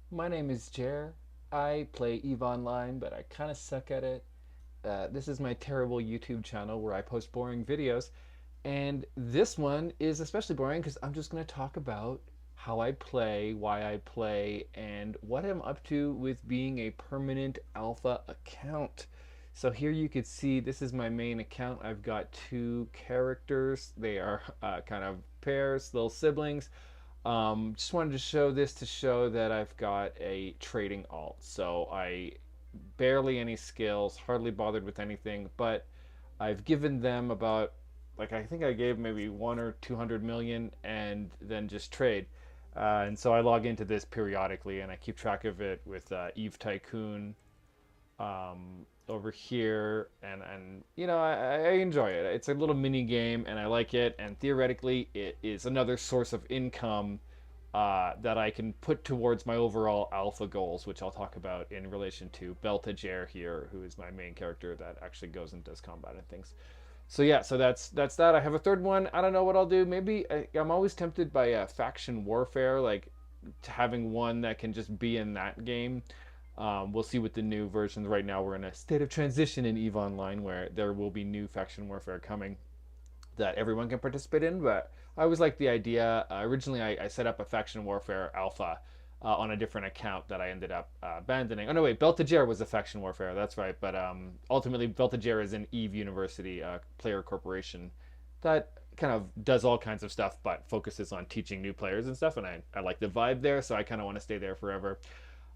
My name is Jer. I play EVE Online, but I kind of suck at it. This is my terrible YouTube channel where I post boring videos, and this one is especially boring because I'm just going to talk about how I play, why I play, and what I'm up to with being a permanent alpha account. So here you can see this is my main account. I've got two characters. They are kind of pairs, little siblings. Just wanted to show this to show that I've got a trading alt. So I barely any skills, hardly bothered with anything, but I've given them about, like, I think I gave maybe 1 or 200 million and then just trade. And so I log into this periodically and I keep track of it with Eve Tycoon over here, and I enjoy it. It's a little mini game and I like it, and theoretically it is another source of income that I can put towards my overall alpha goals, which I'll talk about in relation to Beltajer here, who is my main character that actually goes and does combat and things. So yeah, so that's that. I have a third one. I don't know what I'll do. Maybe I'm always tempted by faction warfare, like having one that can just be in that game. We'll see with the new versions. Right now, we're in a state of transition in EVE Online where there will be new faction warfare coming that everyone can participate in. But I always like the idea. Originally, I set up a faction warfare alpha on a different account that I ended up abandoning. Oh no, wait, Beltajer was a faction warfare. That's right. But ultimately, Beltajer is an Eve University player corporation that kind of does all kinds of stuff, but focuses on teaching new players and stuff. And I like the vibe there, so I kind of want to stay there forever.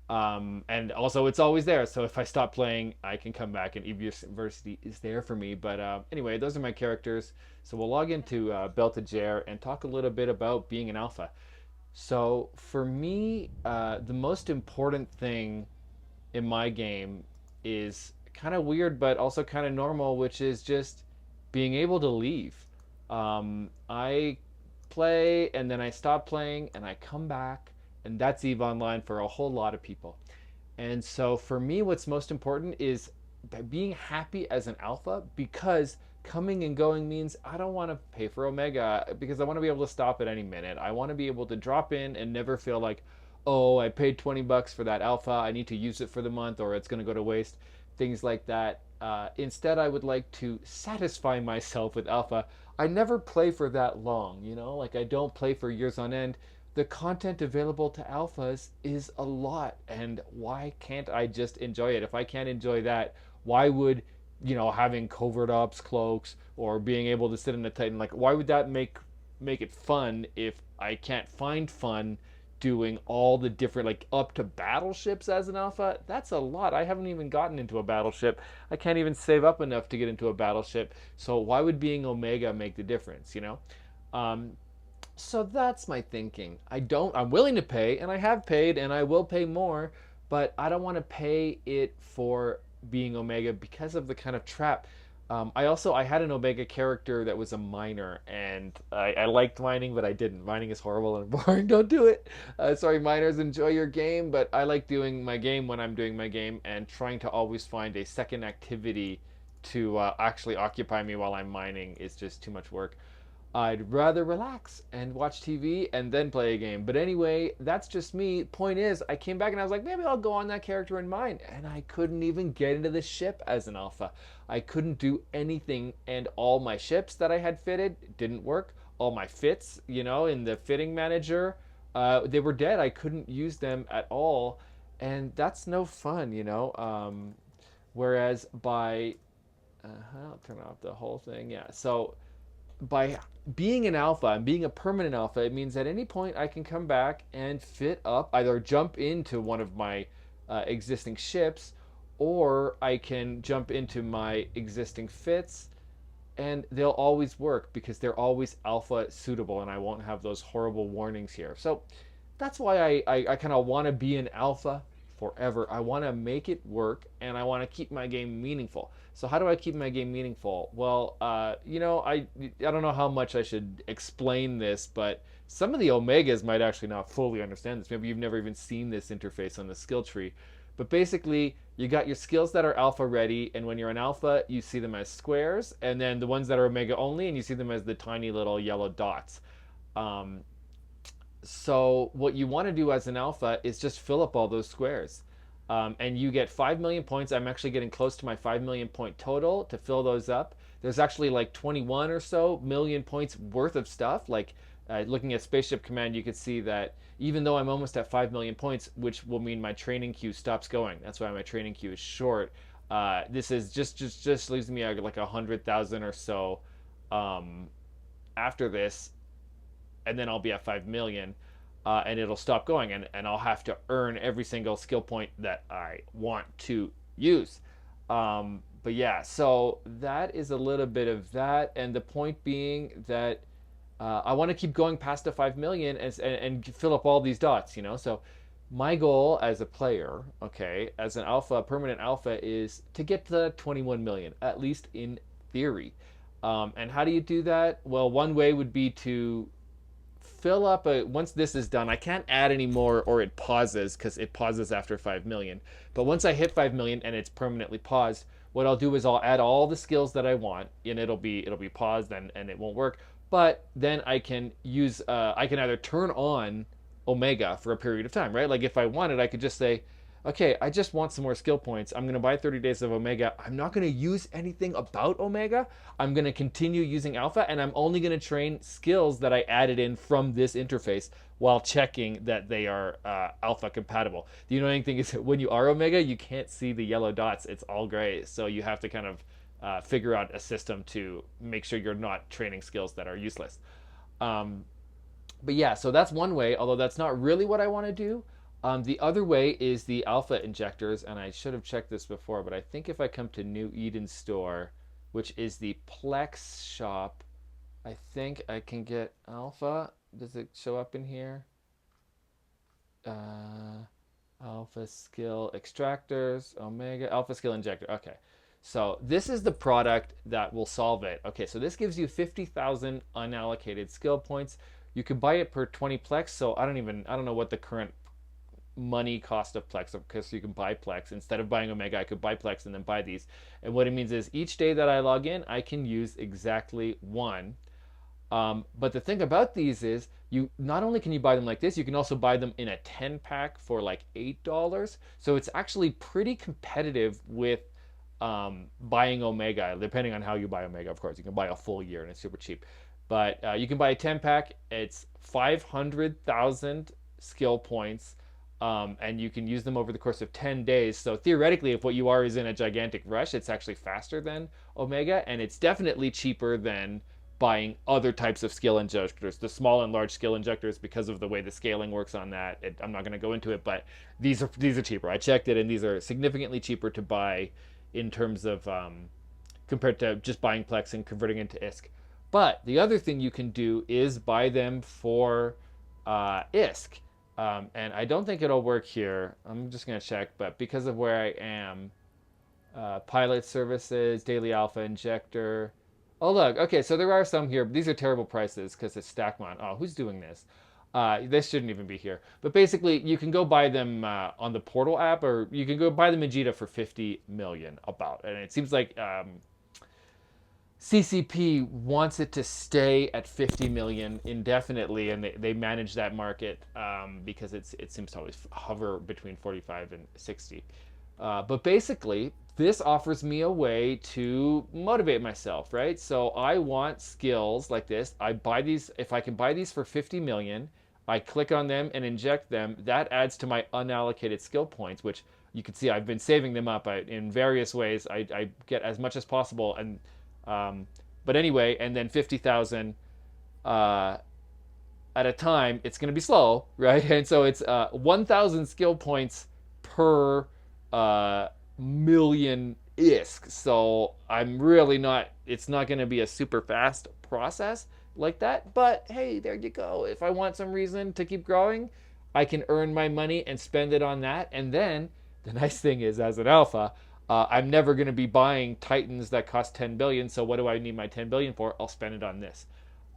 And also, it's always there. So if I stop playing, I can come back, and EVE University is there for me. But anyway, those are my characters. So we'll log into Beltajer and talk a little bit about being an alpha. So for me, the most important thing in my game is kind of weird, but also kind of normal, which is just being able to leave. I play and then I stop playing and I come back, and that's EVE Online for a whole lot of people. And so for me, what's most important is being happy as an alpha, because coming and going means I don't want to pay for Omega because I want to be able to stop at any minute. I want to be able to drop in and never feel like, oh, I paid 20 bucks for that alpha. I need to use it for the month or it's going to go to waste. Things like that. Instead, I would like to satisfy myself with alpha. I never play for that long, like I don't play for years on end. The content available to alphas is a lot, and why can't I just enjoy it? If I can't enjoy that, why would having covert ops cloaks or being able to sit in a Titan, like, why would that make it fun if I can't find fun doing all the different, like, up to battleships as an alpha? That's a lot. I haven't even gotten into a battleship. I can't even save up enough to get into a battleship. So why would being Omega make the difference? So that's my thinking. I'm willing to pay, and I have paid, and I will pay more, but I don't want to pay it for being Omega because of the kind of trap. I had an Omega character that was a miner, and I liked mining, but I didn't. Mining is horrible and boring. Don't do it. Sorry, miners, enjoy your game, but I like doing my game when I'm doing my game, and trying to always find a second activity to actually occupy me while I'm mining is just too much work. I'd rather relax and watch TV and then play a game. But anyway, that's just me. Point is, I came back and I was like, maybe I'll go on that character in mine. And I couldn't even get into the ship as an alpha. I couldn't do anything. And all my ships that I had fitted didn't work. All my fits, in the fitting manager, they were dead. I couldn't use them at all. And that's no fun. Whereas I'll turn off the whole thing. Yeah. So by being an alpha and being a permanent alpha, it means at any point I can come back and fit up, either jump into one of my existing ships, or I can jump into my existing fits, and they'll always work because they're always alpha suitable, and I won't have those horrible warnings here. So that's why I kind of want to be an alpha forever. I want to make it work, and I want to keep my game meaningful. So how do I keep my game meaningful? Well, I don't know how much I should explain this, but some of the Omegas might actually not fully understand this. Maybe you've never even seen this interface on the skill tree. But basically, you got your skills that are alpha ready, and when you're an alpha, you see them as squares, and then the ones that are omega only, and you see them as the tiny little yellow dots. Um, So what you want to do as an alpha is just fill up all those squares. And you get 5 million points. I'm actually getting close to my 5 million point total to fill those up. There's actually like 21 or so million points worth of stuff. Like looking at Spaceship Command, you could see that even though I'm almost at 5 million points, which will mean my training queue stops going. That's why my training queue is short. This is just leaves me like 100,000 or so um, after this, and then I'll be at 5 million, and it'll stop going, and I'll have to earn every single skill point that I want to use. But yeah, so that is a little bit of that, and the point being that I want to keep going past the 5 million and fill up all these dots, you know? So my goal as a player, okay, as an alpha, permanent alpha, is to get to 21 million, at least in theory. And how do you do that? Well, one way would be to fill up once this is done. I can't add any more or it pauses because it pauses after 5 million. But once I hit 5 million and it's permanently paused, what I'll do is I'll add all the skills that I want, and it'll be paused, and it won't work. But then I can use I can either turn on Omega for a period of time, right? Like if I wanted, I could just say, okay, I just want some more skill points. I'm going to buy 30 days of Omega. I'm not going to use anything about Omega. I'm going to continue using Alpha, and I'm only going to train skills that I added in from this interface while checking that they are Alpha compatible. The annoying thing is that when you are Omega, you can't see the yellow dots. It's all gray. So you have to kind of figure out a system to make sure you're not training skills that are useless. Um, but yeah, so that's one way, although that's not really what I want to do. The other way is the alpha injectors, and I should have checked this before, but I think if I come to New Eden Store, which is the Plex shop, I think I can get alpha. Does it show up in here? Uh, Alpha skill extractors, Omega, alpha skill injector. Okay. So this is the product that will solve it. Okay, so this gives you 50,000 unallocated skill points. You can buy it per 20 Plex, so I don't know what the current money cost of Plex, because you can buy Plex. Instead of buying Omega, I could buy Plex and then buy these. And what it means is each day that I log in, I can use exactly one. But the thing about these is you not only can you buy them like this, you can also buy them in a 10 pack for like $8. So it's actually pretty competitive with buying Omega, depending on how you buy Omega, of course. You can buy a full year and it's super cheap. But you can buy a 10 pack, it's 500,000 skill points. And you can use them over the course of 10 days. So theoretically, if what you are is in a gigantic rush, it's actually faster than Omega, and it's definitely cheaper than buying other types of skill injectors, the small and large skill injectors, because of the way the scaling works on that. I'm not going to go into it, but these are cheaper. I checked it, and these are significantly cheaper to buy in terms of compared to just buying Plex and converting into ISK. But the other thing you can do is buy them for ISK. And I don't think it'll work here. I'm just going to check, but because of where I am, pilot services, daily alpha injector. Oh, look. Okay, so there are some here, but these are terrible prices because it's Stackmon. Oh, who's doing this? This shouldn't even be here. But basically, you can go buy them on the Portal app, or you can go buy them in Vegeta for 50 million about. And it seems like CCP wants it to stay at 50 million indefinitely, and they manage that market because it seems to always hover between 45 and 60. But basically, this offers me a way to motivate myself, right? So I want skills like this. I buy these, if I can buy these for 50 million, I click on them and inject them. That adds to my unallocated skill points, which you can see I've been saving them up in various ways. I get as much as possible, and but anyway, and then 50,000 at a time. It's going to be slow, right? And so it's 1,000 skill points per million ISK. So I'm really not. It's not going to be a super fast process like that. But hey, there you go. If I want some reason to keep growing, I can earn my money and spend it on that. And then the nice thing is, as an alpha, I'm never going to be buying Titans that cost 10 billion. So what do I need my 10 billion for? I'll spend it on this.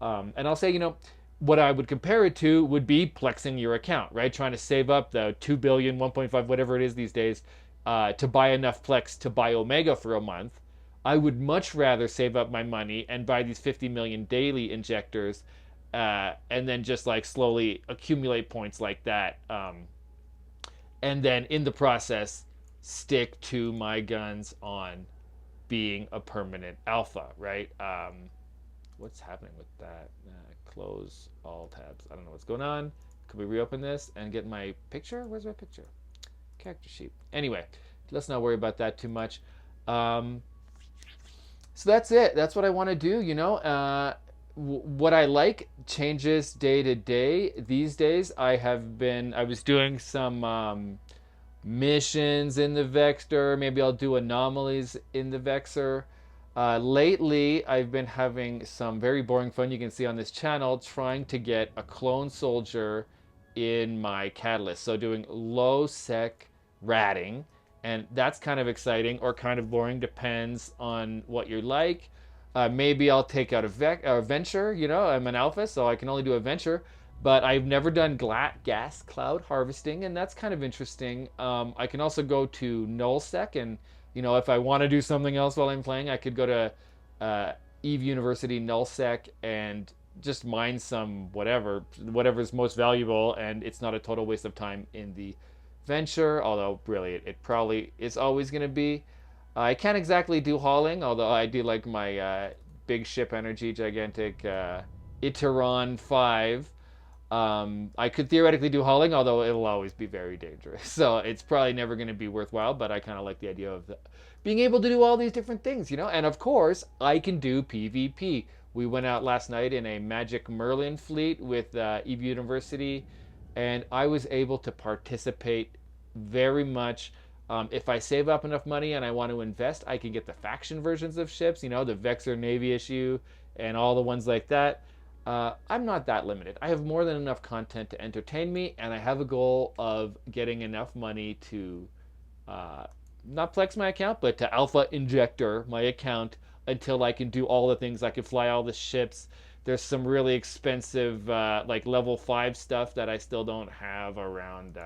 And I'll say, what I would compare it to would be plexing your account, right? Trying to save up the 2 billion, 1.5, whatever it is these days, to buy enough Plex to buy Omega for a month. I would much rather save up my money and buy these 50 million daily injectors and then just like slowly accumulate points like that. And then in the process, stick to my guns on being a permanent alpha, right? What's happening with that? Close all tabs. I don't know what's going on. Could we reopen this and get my picture? Where's my picture? Character sheet. Anyway, let's not worry about that too much. So that's it. That's what I want to do. What I like changes day to day. These days, I was doing some missions in the Vector. Maybe I'll do anomalies in the Vexor. Lately, I've been having some very boring fun you can see on this channel trying to get a clone soldier in my catalyst. So doing low sec ratting, and that's kind of exciting or kind of boring, depends on what you like. Maybe I'll take out a venture. I'm an alpha, so I can only do a venture. But I've never done gas cloud harvesting, and that's kind of interesting. I can also go to nullsec, and if I want to do something else while I'm playing, I could go to Eve University nullsec and just mine some whatever's most valuable, and it's not a total waste of time in the venture. Although really, it probably is always going to be. I can't exactly do hauling, although I do like my big ship energy, gigantic Iteron 5. I could theoretically do hauling, although it'll always be very dangerous. So it's probably never going to be worthwhile, but I kind of like the idea of being able to do all these different things, And of course, I can do PvP. We went out last night in a Magic Merlin fleet with Eve University, and I was able to participate very much. If I save up enough money and I want to invest, I can get the faction versions of ships, the Vexor Navy issue and all the ones like that. I'm not that limited. I have more than enough content to entertain me, and I have a goal of getting enough money to not flex my account, but to alpha injector my account until I can do all the things. I can fly all the ships. There's some really expensive like level 5 stuff that I still don't have around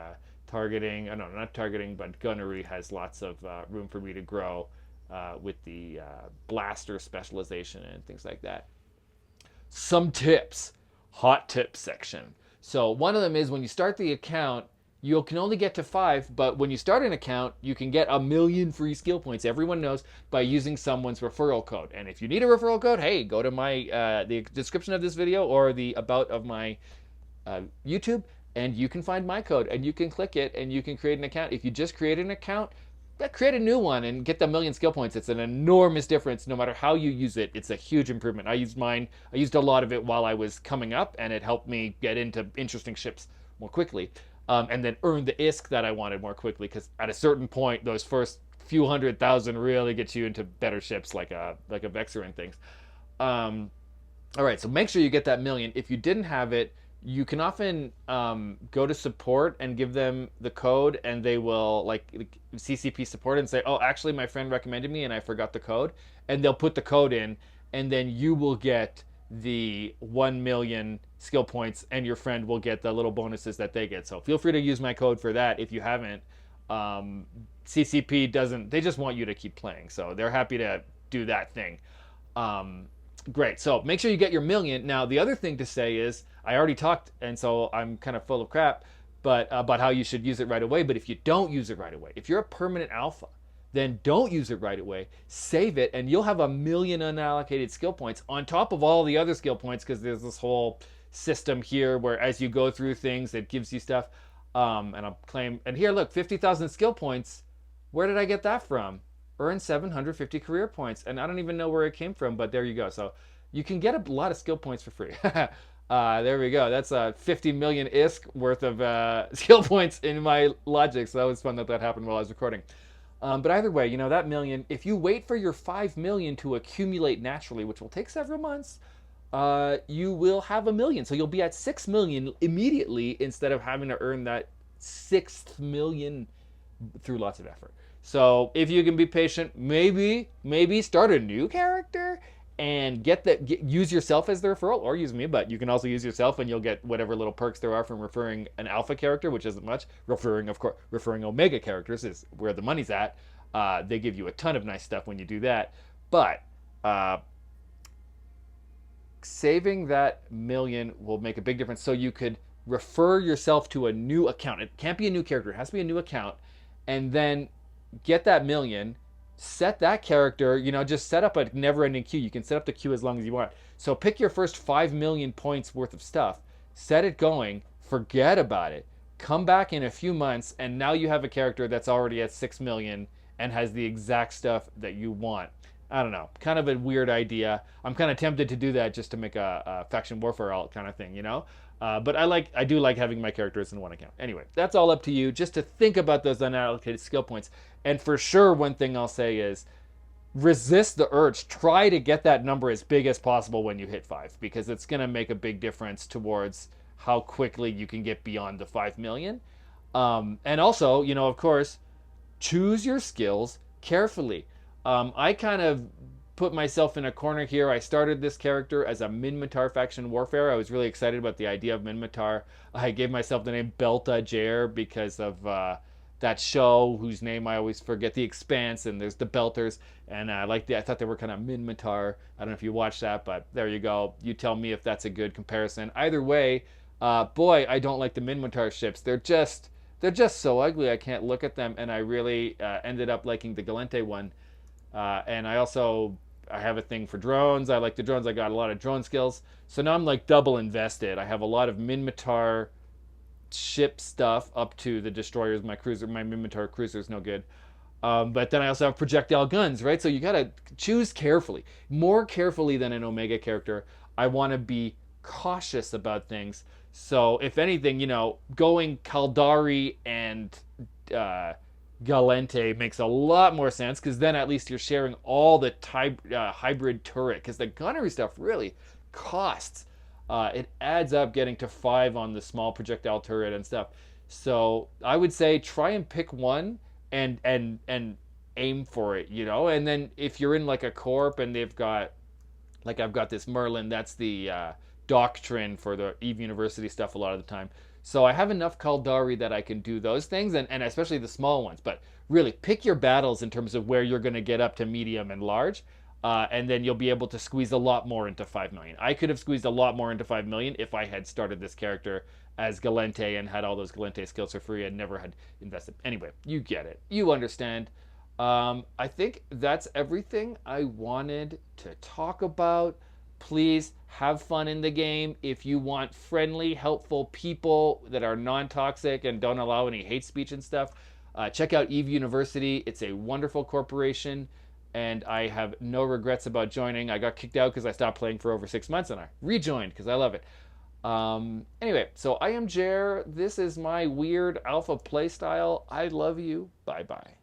targeting. No, not targeting, but gunnery has lots of room for me to grow with the blaster specialization and things like that. Some tips, hot tips section. So one of them is when you start the account, you can only get to 5, but when you start an account, you can get 1,000,000 free skill points. Everyone knows, by using someone's referral code. And if you need a referral code, hey, go to my the description of this video or the about of my YouTube, and you can find my code, and you can click it, and you can create an account. If you just create an account, create a new one and get the 1,000,000 skill points. It's an enormous difference no matter how you use it. It's a huge improvement. I used mine. I used a lot of it while I was coming up, and it helped me get into interesting ships more quickly, and then earn the ISK that I wanted more quickly, because at a certain point, those first few 100,000 really get you into better ships like a Vexor and things. All right, so make sure you get that 1,000,000. If you didn't have it, you can often go to support and give them the code, and they will like CCP support and say, oh, actually my friend recommended me and I forgot the code, and they'll put the code in, and then you will get the 1,000,000 skill points, and your friend will get the little bonuses that they get. So feel free to use my code for that if you haven't. CCP doesn't, they just want you to keep playing, so they're happy to do that thing. Great. So make sure you get your 1,000,000. Now, the other thing to say is, I already talked, and so I'm kind of full of crap, but about how you should use it right away. But if you don't use it right away, if you're a permanent alpha, then don't use it right away. Save it, and you'll have 1,000,000 unallocated skill points on top of all the other skill points, because there's this whole system here where as you go through things, it gives you stuff. And I'll claim, and here, look, 50,000 skill points. Where did I get that from? Earn 750 career points, and I don't even know where it came from, but there you go. So you can get a lot of skill points for free. There we go. That's 50 million ISK worth of skill points in my logic. So that was fun that happened while I was recording. But either way, that 1,000,000, if you wait for your 5,000,000 to accumulate naturally, which will take several months, you will have 1,000,000. So you'll be at 6,000,000 immediately instead of having to earn that 6th million through lots of effort. So if you can be patient, maybe start a new character and use yourself as the referral, or use me, but you can also use yourself and you'll get whatever little perks there are from referring an alpha character, which isn't much. Referring omega characters is where the money's at. They give you a ton of nice stuff when you do that. But saving that million will make a big difference. So you could refer yourself to a new account. It can't be a new character, it has to be a new account. And then get that million, set that character, just set up a never ending queue. You can set up the queue as long as you want. So pick your first 5 million points worth of stuff, set it going, forget about it, come back in a few months, and now you have a character that's already at 6 million and has the exact stuff that you want. I don't know, kind of a weird idea. I'm kind of tempted to do that just to make a faction warfare alt kind of thing. But I do like having my characters in one account. Anyway, that's all up to you. Just to think about those unallocated skill points. And for sure, one thing I'll say is resist the urge. Try to get that number as big as possible when you hit 5, because it's going to make a big difference towards how quickly you can get beyond the 5 million. And also, of course, choose your skills carefully. I kind of put myself in a corner here. I started this character as a Minmatar faction warfare. I was really excited about the idea of Minmatar. I gave myself the name Belta Jair because of that show whose name I always forget, The Expanse, and there's the Belters, and I thought they were kind of Minmatar. I don't know if you watched that, but there you go. You tell me if that's a good comparison. Either way, boy, I don't like the Minmatar ships. They're just so ugly. I can't look at them, and I really ended up liking the Galente one. And I have a thing for drones. I like the drones. I got a lot of drone skills. So now I'm like double invested. I have a lot of Minmatar ship stuff up to the destroyers. My Minmatar cruiser is no good. But then I also have projectile guns, right? So you gotta choose carefully, more carefully than an Omega character. I want to be cautious about things. So if anything, going Kaldari and Galente makes a lot more sense, because then at least you're sharing all the hybrid turret, because the gunnery stuff really costs. It adds up getting to 5 on the small projectile turret and stuff. So I would say try and pick one and aim for it, And then if you're in like a corp and they've got, like I've got this Merlin, that's the doctrine for the Eve University stuff a lot of the time. So I have enough Kaldari that I can do those things, and especially the small ones. But really, pick your battles in terms of where you're going to get up to medium and large, and then you'll be able to squeeze a lot more into 5 million. I could have squeezed a lot more into 5 million if I had started this character as Galente and had all those Galente skills for free and never had invested. Anyway, you get it. You understand. I think that's everything I wanted to talk about. Please have fun in the game. If you want friendly, helpful people that are non-toxic and don't allow any hate speech and stuff, check out Eve University. It's a wonderful corporation, and I have no regrets about joining. I got kicked out because I stopped playing for over 6 months, and I rejoined because I love it. Anyway, so I am Jer. This is my weird alpha playstyle. I love you. Bye-bye.